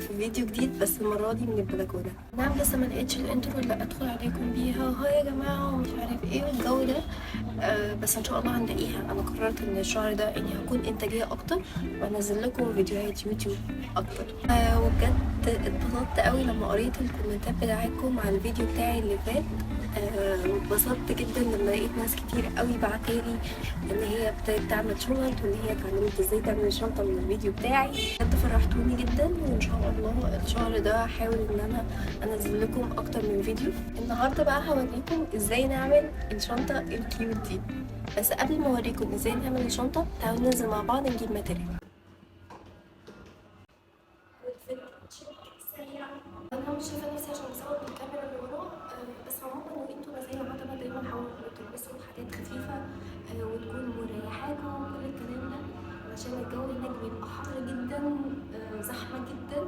في فيديو جديد بس المرة دي من البلكونة. نعم لسه ما لقيتش الانترو اللي ادخل عليكم بيها هاي يا جماعة ومش عارف ايه والجو ده. بس ان شاء الله هنلاقيها. انا قررت ان الشهر ده اني هكون انتاجية اكتر وانزل لكم فيديوهات يوتيوب اكتر. وبجد اتبسطت قوي لما قريت الكومنتات بتاعتكم على الفيديو بتاعي اللي فات. واتبسطت جدا لما لقيت ناس كتير قوي بعتالي ان هي ابتدت تعمل شنط وان هي اتعلمت ازاي تعمل شنطه من الفيديو بتاعي. بجد فرحتوني جدا وان شاء الله الشهر ده هحاول ان انا انزل لكم اكتر من فيديو. النهارده بقى هوريكم ازاي نعمل الشنطه الكيوت دي. بس قبل ما اوريكم ازاي نعمل الشنطه تعالوا ننزل مع بعض نجيب ماتيريال. انا مش شايفه نفسي عشان بصور بالكاميرا اللي ورا. بس عموما انتوا زي العتبه دايما حاولوا تلبسوا حاجات خفيفه وتكون مريحاكم وكل الكلام ده عشان الجو هناك بيبقى حر جدا. زحمه جدا.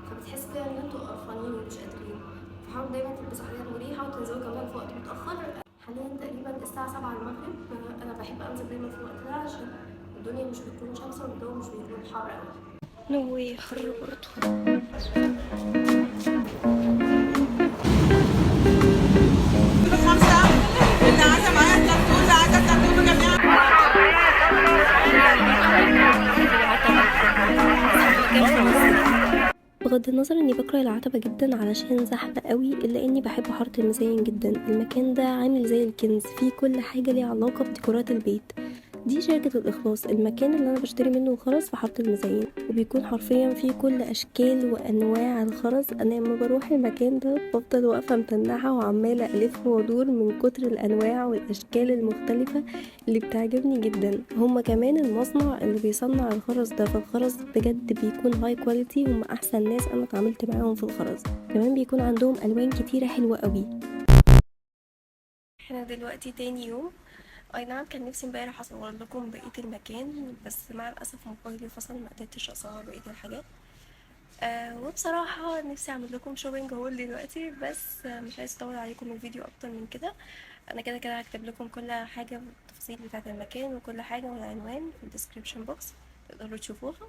فبتحس كده ان انتوا قرفانين ومش قادرين. فحاولوا دايما تلبسوا حاجات مريحه وتنزلوا كمان في وقت متاخر. حاليا تقريبا الساعه 7 المغرب. انا بحب انزل دايما في الوقت ده عشان الدنيا مش بتكون شمسه والجو مش بيكون حر قوي. نوي حر برضه. بغض النظر اني بكره العتبة جدا علشان زحمة قوي الا اني بحب حارة المزاين جدا. المكان ده عامل زي الكنز فيه كل حاجة ليها علاقة بديكورات البيت. دي شركة الإخلاص، المكان اللي أنا بشتري منه الخرز في حارة المزاين، وبيكون حرفيا فيه كل أشكال وأنواع الخرز. أنا لما بروح المكان ده بفضل واقفة متنحة وعمالة ألف وأدور من كتر الأنواع والأشكال المختلفة اللي بتعجبني جدا. هما كمان المصنع اللي بيصنع الخرز ده، فالخرز بجد بيكون هاي كواليتي. هما أحسن ناس أنا اتعاملت معاهم في الخرز. كمان بيكون عندهم ألوان كتيرة حلوة قوي. احنا دلوقتي تاني يوم. اي نعم كان نفسي امبارح اصور لكم بقيه المكان بس مع الاسف موبايلي فصل ما قدرتش اصور بقيه الحاجات. وبصراحه نفسي اعمل لكم شوبينج هول دلوقتي بس مش عايز اطول عليكم الفيديو اكتر من كده. انا كده كده هكتب لكم كل حاجه بالتفاصيل بتاعه المكان وكل حاجه والعنوان في الديسكريبشن بوكس تقدروا تشوفوها.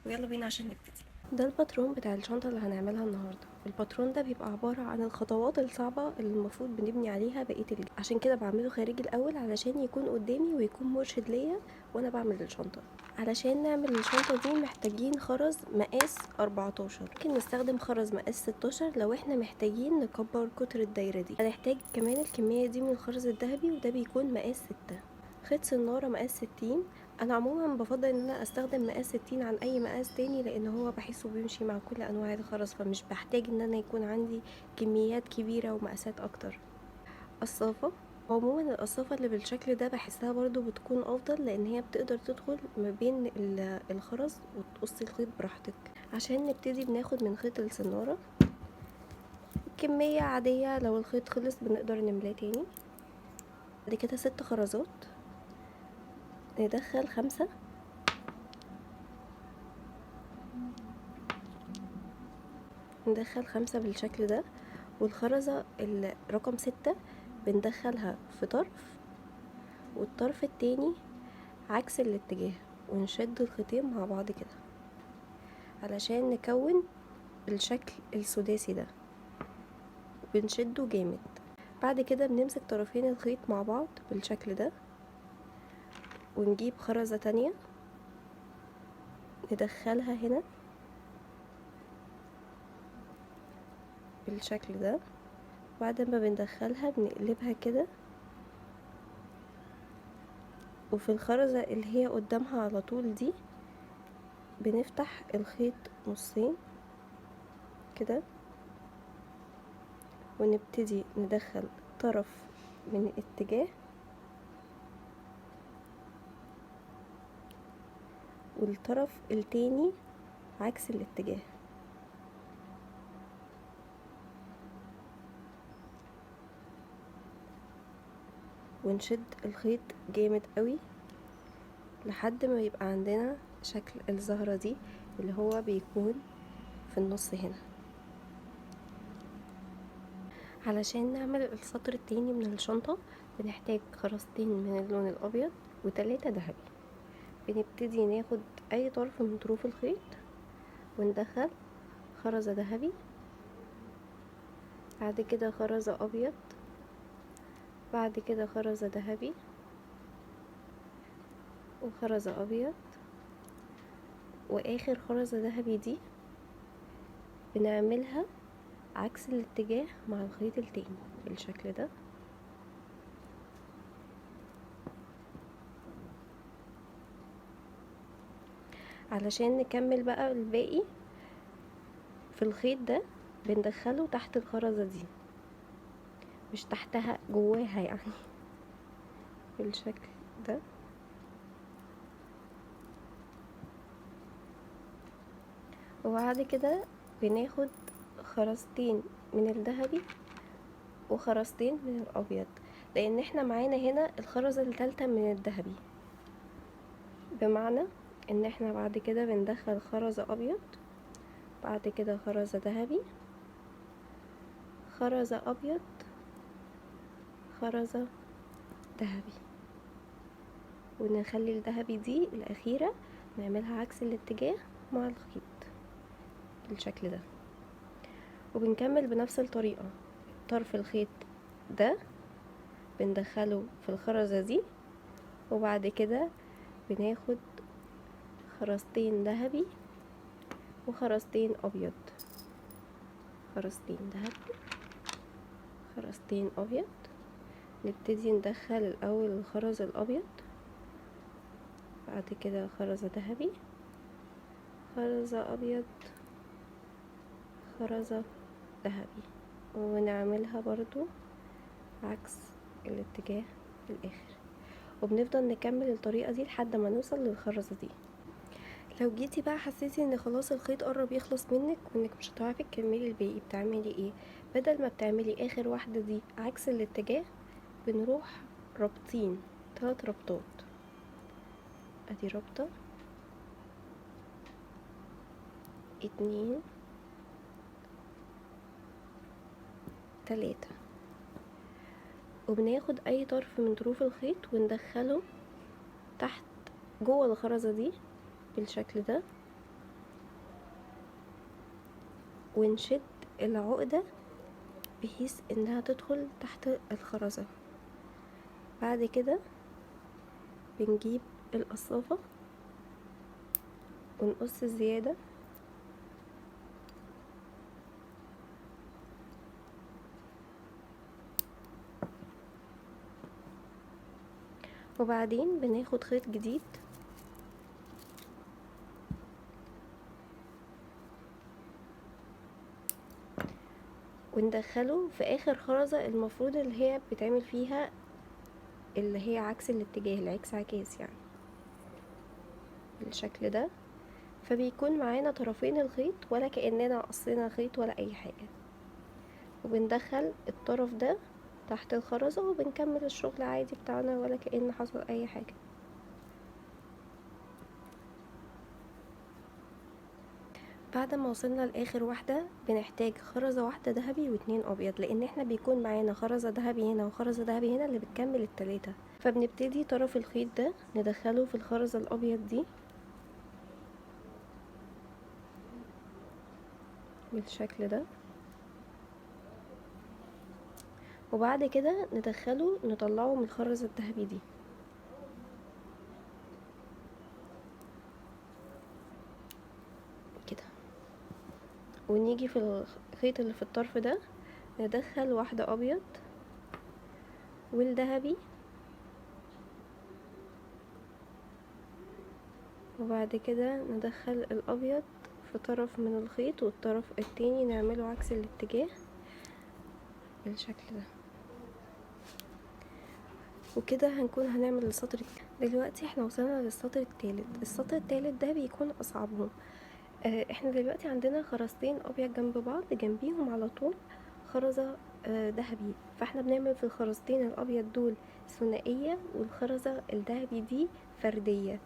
ويلا بينا عشان نبتدي. ده الباترون بتاع الشنطة اللي هنعملها النهاردة. الباترون ده بيبقى عبارة عن الخطوات الصعبة اللي المفروض بنبني عليها بقية عشان كده بعمله خارجي الأول علشان يكون قدامي ويكون مرشد ليا وأنا بعمل الشنطة. علشان نعمل الشنطة دي محتاجين خرز مقاس 14. ممكن نستخدم خرز مقاس 16 لو احنا محتاجين نكبر قطر الدايرة دي. هنحتاج كمان الكمية دي من الخرز الذهبي وده بيكون مقاس 6. خيط سنارة مقاس 60. انا عموما بفضل ان انا استخدم مقاس 60 عن اي مقاس تاني لان هو بحسه بيمشي مع كل انواع الخرز، فمش بحتاج ان انا يكون عندي كميات كبيرة ومقاسات اكتر. قصافة. عموما القصافة اللي بالشكل ده بحسها برضو بتكون افضل لان هي بتقدر تدخل ما بين الخرز وتقصي الخيط براحتك. عشان نبتدي بناخد من خيط السنارة كمية عادية، لو الخيط خلص بنقدر نملاه تاني. بعد كده 6 خرزات، ندخل 5 ندخل 5 بالشكل ده. والخرزة رقم 6 بندخلها في طرف والطرف التاني عكس الاتجاه ونشد الخيطين مع بعض كده علشان نكون الشكل السداسي ده. بنشده جامد. بعد كده بنمسك طرفين الخيط مع بعض بالشكل ده ونجيب خرزة تانية ندخلها هنا بالشكل ده. بعد ما بندخلها بنقلبها كده وفي الخرزة اللي هي قدامها على طول دي بنفتح الخيط نصين كده ونبتدي ندخل طرف من اتجاه والطرف التاني عكس الاتجاه ونشد الخيط جامد قوي لحد ما يبقى عندنا شكل الزهرة دي اللي هو بيكون في النص هنا. علشان نعمل السطر التاني من الشنطة بنحتاج خرزتين من اللون الابيض و3 ذهبي. بنبتدي ناخد اي طرف من طروف الخيط وندخل خرزة ذهبي، بعد كده خرزة ابيض، بعد كده خرزة ذهبي وخرزة ابيض، واخر خرزة ذهبي دي بنعملها عكس الاتجاه مع الخيط التاني بالشكل ده. علشان نكمل بقى الباقي في الخيط ده بندخله تحت الخرزة دي، مش تحتها، جواها يعني بالشكل ده. وبعد كده بناخد خرزتين من الذهبي وخرزتين من الابيض، لان احنا معانا هنا الخرزة الثالثة من الذهبي، بمعنى ان احنا بعد كده بندخل خرزة ابيض، بعد كده خرزة ذهبي، خرزة ابيض، خرزة ذهبي، ونخلي الذهبي دي الاخيرة نعملها عكس الاتجاه مع الخيط بالشكل ده. وبنكمل بنفس الطريقة، طرف الخيط ده بندخله في الخرزة دي، وبعد كده بناخد خرزتين ذهبي وخرزتين ابيض، خرزتين ذهبي، خرزتين ابيض. نبتدي ندخل الاول الخرز الابيض، بعد كده خرزة ذهبي، خرزة ابيض، خرزة ذهبي، ونعملها برضو عكس الاتجاه في الاخر. وبنفضل نكمل الطريقة دي لحد ما نوصل للخرزة دي. لو جيتي بقى حسيتي ان خلاص الخيط قرب يخلص منك وانك مش هتعرفي تكملي الباقي، بتعملي ايه؟ بدل ما بتعملي اخر واحدة دي عكس الاتجاه، بنروح رابطين 3 ربطات. ادي ربطة، 2، 3، وبناخد اي طرف من طروف الخيط وندخله تحت جوه الخرزة دي بالشكل ده، ونشد العقدة بحيث انها تدخل تحت الخرزة. بعد كده بنجيب القصافة ونقص الزيادة، وبعدين بناخد خيط جديد وندخله في اخر خرزة، المفروض اللي هي بتعمل فيها اللي هي عكس الاتجاه، العكس عكاس يعني بالشكل ده. فبيكون معانا طرفين الخيط ولا كأننا قصينا خيط ولا اي حاجة، وبندخل الطرف ده تحت الخرزة وبنكمل الشغل عادي بتاعنا ولا كأن حصل اي حاجة. بعد ما وصلنا لاخر واحدة بنحتاج خرزة واحدة ذهبي واتنين ابيض، لان احنا بيكون معانا خرزة ذهبي هنا وخرزة ذهبي هنا اللي بتكمل التلاتة. فبنبتدي طرف الخيط ده ندخله في الخرزة الابيض دي بالشكل ده، وبعد كده ندخله نطلعه من الخرزة الذهبي دي كده، ونيجي في الخيط اللي في الطرف ده ندخل واحدة ابيض والذهبي، وبعد كده ندخل الابيض في طرف من الخيط والطرف التاني نعمله عكس الاتجاه بالشكل ده. وكده هنكون هنعمل السطر. دلوقتي احنا وصلنا للسطر التالت. السطر التالت ده بيكون اصعبهم. احنا دلوقتي عندنا خرزتين ابيض جنب بعض، جنبيهم على طول خرزة ذهبي، فاحنا بنعمل في الخرزتين الابيض دول ثنائية والخرزة الذهبي دي فردية،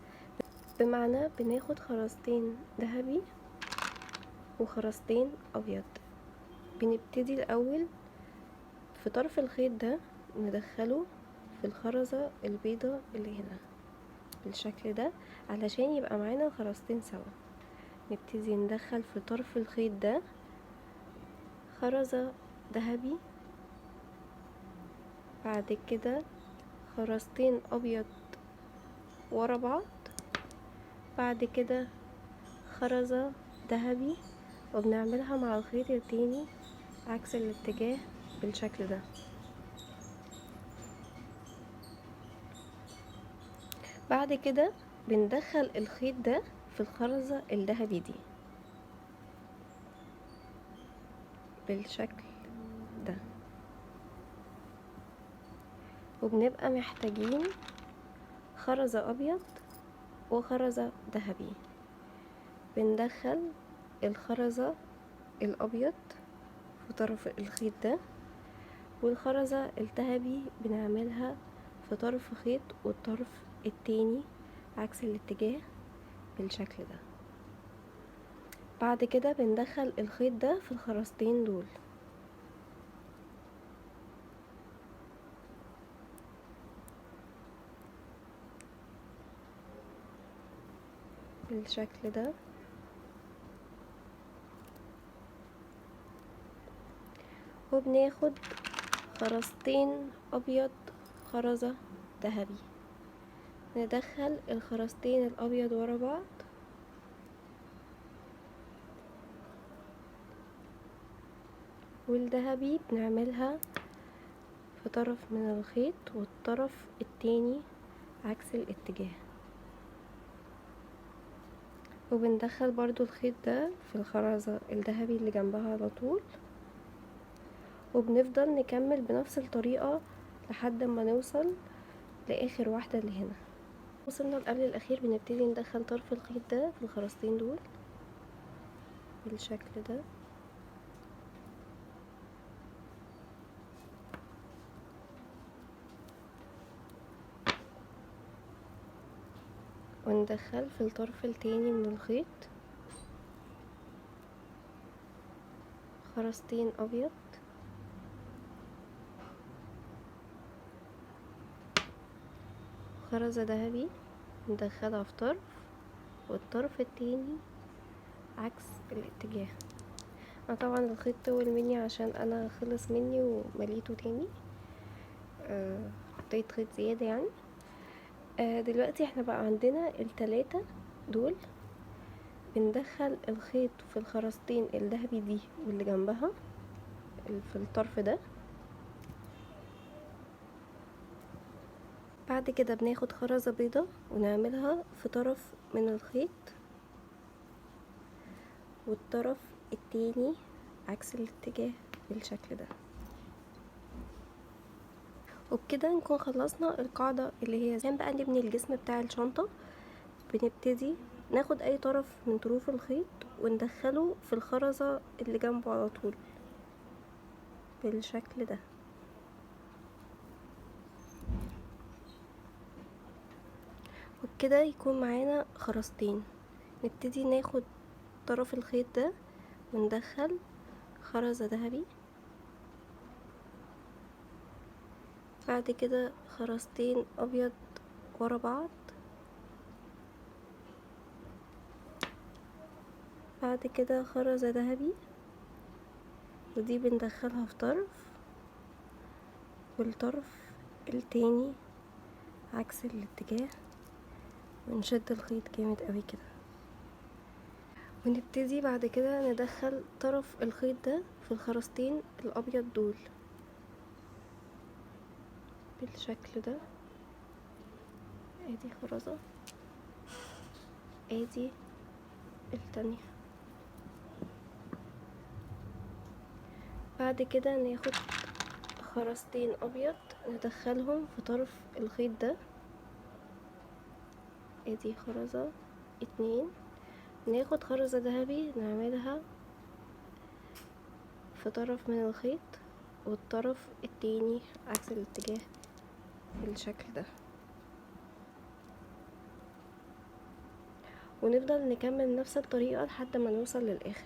بمعنى بناخد خرزتين ذهبي وخرزتين ابيض. بنبتدي الاول في طرف الخيط ده ندخله في الخرزة البيضة اللي هنا بالشكل ده علشان يبقى معانا خرزتين سوا. نبتدي ندخل في طرف الخيط ده خرزة ذهبي، بعد كده خرزتين ابيض ورا بعض، بعد كده خرزة ذهبي، وبنعملها مع الخيط التاني عكس الاتجاه بالشكل ده. بعد كده بندخل الخيط ده في الخرزة الذهبي دي بالشكل ده، وبنبقى محتاجين خرزة ابيض وخرزة ذهبي. بندخل الخرزة الابيض في طرف الخيط ده، والخرزة الذهبي بنعملها في طرف خيط والطرف التاني عكس الاتجاه بالشكل ده. بعد كده بندخل الخيط ده في الخرزتين دول بالشكل ده، وبناخد خرزتين ابيض خرزة ذهبي، ندخل الخرزتين الابيض ورا بعض، والذهبي بنعملها في طرف من الخيط والطرف التاني عكس الاتجاه، وبندخل برضو الخيط ده في الخرزة الذهبي اللي جنبها على طول، وبنفضل نكمل بنفس الطريقة لحد ما نوصل لاخر واحدة اللي هنا. وصلنا لقبل الاخير بنبتدي ندخل طرف الخيط ده في الخرزتين دول بالشكل ده، وندخل في الطرف التاني من الخيط خرزتين ابيض خرزة ذهبي، ندخلها في طرف والطرف التاني عكس الاتجاه. انا طبعا الخيط طول مني عشان انا خلص مني ومليته تاني، حطيت خيط زيادة يعني. دلوقتي احنا بقى عندنا التلاتة دول، بندخل الخيط في الخرزتين الذهبي دي واللي جنبها في الطرف ده. بعد كده بناخد خرزة بيضة ونعملها في طرف من الخيط والطرف التاني عكس الاتجاه بالشكل ده، وبكده نكون خلصنا القاعدة اللي هي زي بقى نبني الجسم بتاع الشنطة. بنبتدي ناخد اي طرف من طروف الخيط وندخله في الخرزة اللي جنبه على طول بالشكل ده، وبكده يكون معانا خرزتين. نبتدي ناخد طرف الخيط ده وندخل خرزة ذهبي، بعد كده خرزتين ابيض ورا بعض، بعد كده خرزة ذهبي، ودي بندخلها في طرف والطرف التاني عكس الاتجاه، ونشد الخيط جامد قوي كده، ونبتدي بعد كده ندخل طرف الخيط ده في الخرزتين الابيض دول بالشكل ده. ادي خرزة، ادي التانية. بعد كده ناخد خرزتين ابيض ندخلهم في طرف الخيط ده، ادي خرزة اتنين. ناخد خرزة ذهبي نعملها في طرف من الخيط والطرف التاني عكس الاتجاه بالشكل ده، ونفضل نكمل نفس الطريقة لحد ما نوصل للاخر.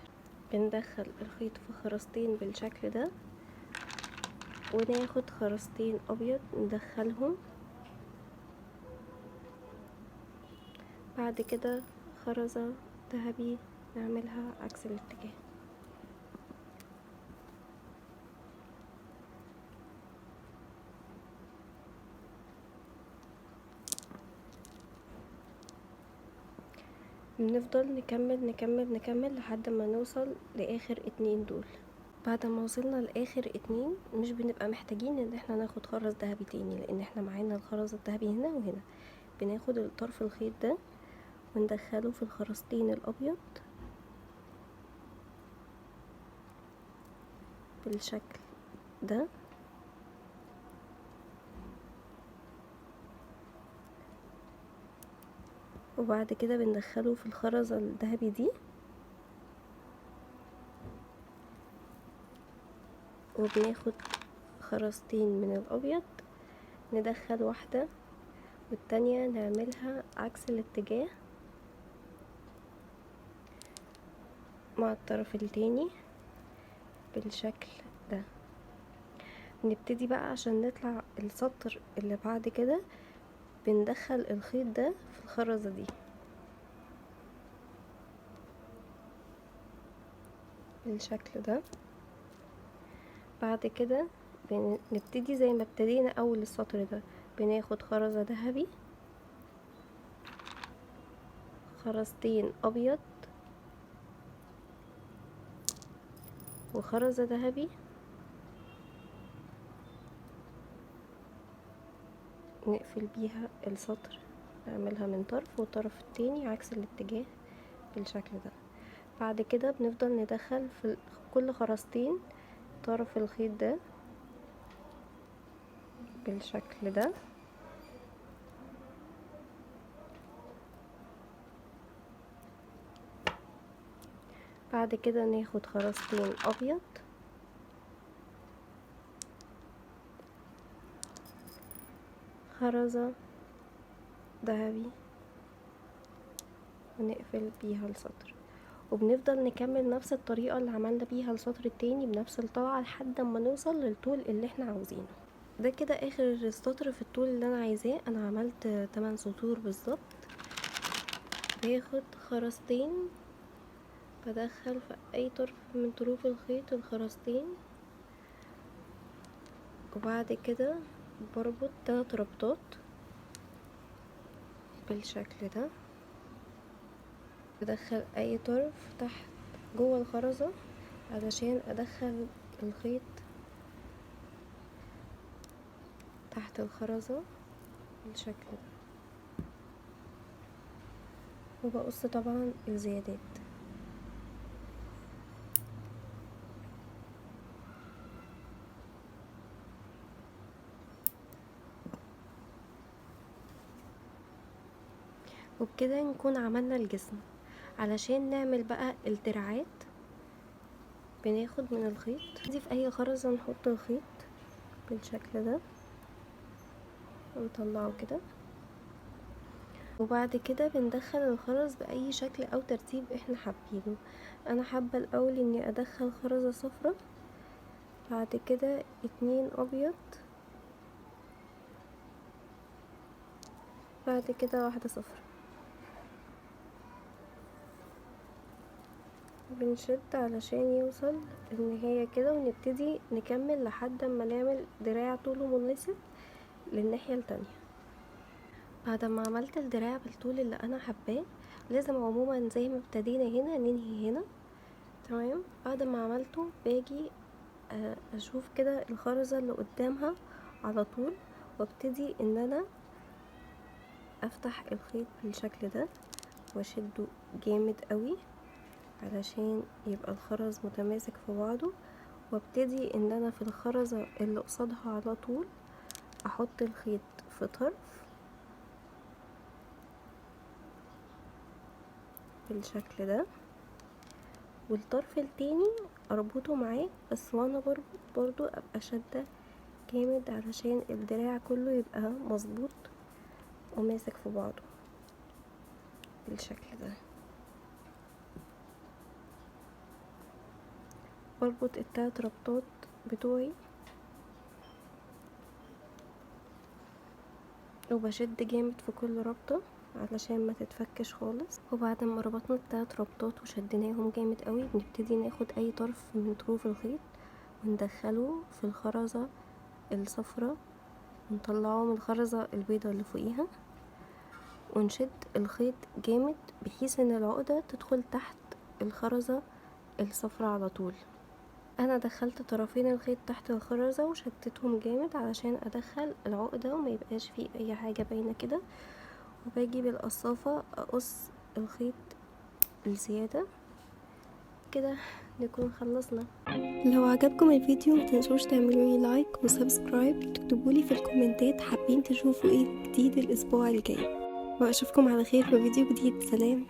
بندخل الخيط في خرزتين بالشكل ده، وناخد خرزتين ابيض ندخلهم، بعد كده خرزة ذهبي نعملها عكس الاتجاه. بنفضل نكمل نكمل نكمل لحد ما نوصل لاخر 2 دول. بعد ما وصلنا لاخر 2 مش بنبقى محتاجين ان احنا ناخد خرز ذهبي تاني، لان احنا معانا الخرز الذهبي هنا وهنا. بناخد الطرف الخيط ده وندخله في الخرزتين الابيض بالشكل ده، وبعد كده بندخله في الخرزة الذهبي دي، وبناخد خرزتين من الابيض ندخل واحدة والتانية نعملها عكس الاتجاه مع الطرف التاني بالشكل ده. نبتدي بقى عشان نطلع السطر اللي بعد كده بندخل الخيط ده في الخرزة دي بالشكل ده. بعد كده بنبتدي زي ما ابتدينا اول السطر ده، بناخد خرزة ذهبي، خرزتين ابيض وخرزة ذهبي، نقفل بيها السطر، نعملها من طرف والطرف التاني عكس الاتجاه بالشكل ده. بعد كده بنفضل ندخل في كل خرزتين طرف الخيط ده بالشكل ده. بعد كده ناخد خرزتين ابيض خرزة ذهبي ونقفل بيها السطر، وبنفضل نكمل نفس الطريقة اللي عملنا بيها السطر التاني بنفس الطلعة لحد ما نوصل للطول اللي احنا عاوزينه. ده كده اخر السطر في الطول اللي انا عايزاه. انا عملت 8 سطور بالظبط. باخد خرزتين بدخل في اي طرف من طروف الخيط الخرزتين، وبعد كده بربط 3 ربطات بالشكل ده. بدخل اي طرف تحت جوه الخرزة علشان ادخل الخيط تحت الخرزة بالشكل ده، وبقص طبعا الزيادات. وبكده نكون عملنا الجسم. علشان نعمل بقى الدراعات بناخد من الخيط دي في اي خرزة نحط الخيط بالشكل ده ونطلعه كده، وبعد كده بندخل الخرز باي شكل او ترتيب احنا حابينه. انا حابة الاول اني ادخل خرزة صفرة، بعد كده 2 ابيض، بعد كده 1 صفرة. بنشد علشان يوصل النهاية كده، ونبتدي نكمل لحد ما نعمل دراع طوله مناسب للناحية التانية. بعد ما عملت الدراع بالطول اللي انا حباه، لازم عموما زي ما ابتدينا هنا ننهي هنا. تمام. بعد ما عملته باجي اشوف كده الخرزة اللي قدامها على طول، وابتدي ان انا افتح الخيط بالشكل ده واشده جامد قوي علشان يبقى الخرز متماسك في بعضه، وابتدي ان انا في الخرزة اللي قصادها على طول احط الخيط في طرف بالشكل ده، والطرف التاني اربطه معاه، بس وانا بربط برضو ابقى شادة جامد علشان الدراع كله يبقى مظبوط وماسك في بعضه بالشكل ده. بربط ال3 ربطات بتوعي وبشد جامد في كل ربطة علشان ما تتفكش خالص. وبعد ما ربطنا ال3 ربطات وشديناهم جامد قوي، بنبتدي ناخد اي طرف من طروف الخيط وندخله في الخرزة الصفراء ونطلعه من الخرزة البيضة اللي فوقيها، ونشد الخيط جامد بحيث ان العقدة تدخل تحت الخرزة الصفراء على طول. انا دخلت طرفين الخيط تحت الخرزة وشدتهم جامد علشان ادخل العقدة وما يبقاش فيه اي حاجة باينة كده، وباجي بالقصافة اقص الخيط الزيادة كده نكون خلصنا. لو عجبكم الفيديو متنسوش تعملولي لايك وسبسكرايب، تكتبولي في الكومنتات حابين تشوفوا ايه جديد الاسبوع الجاي، واشوفكم على خير في فيديو جديد. سلام.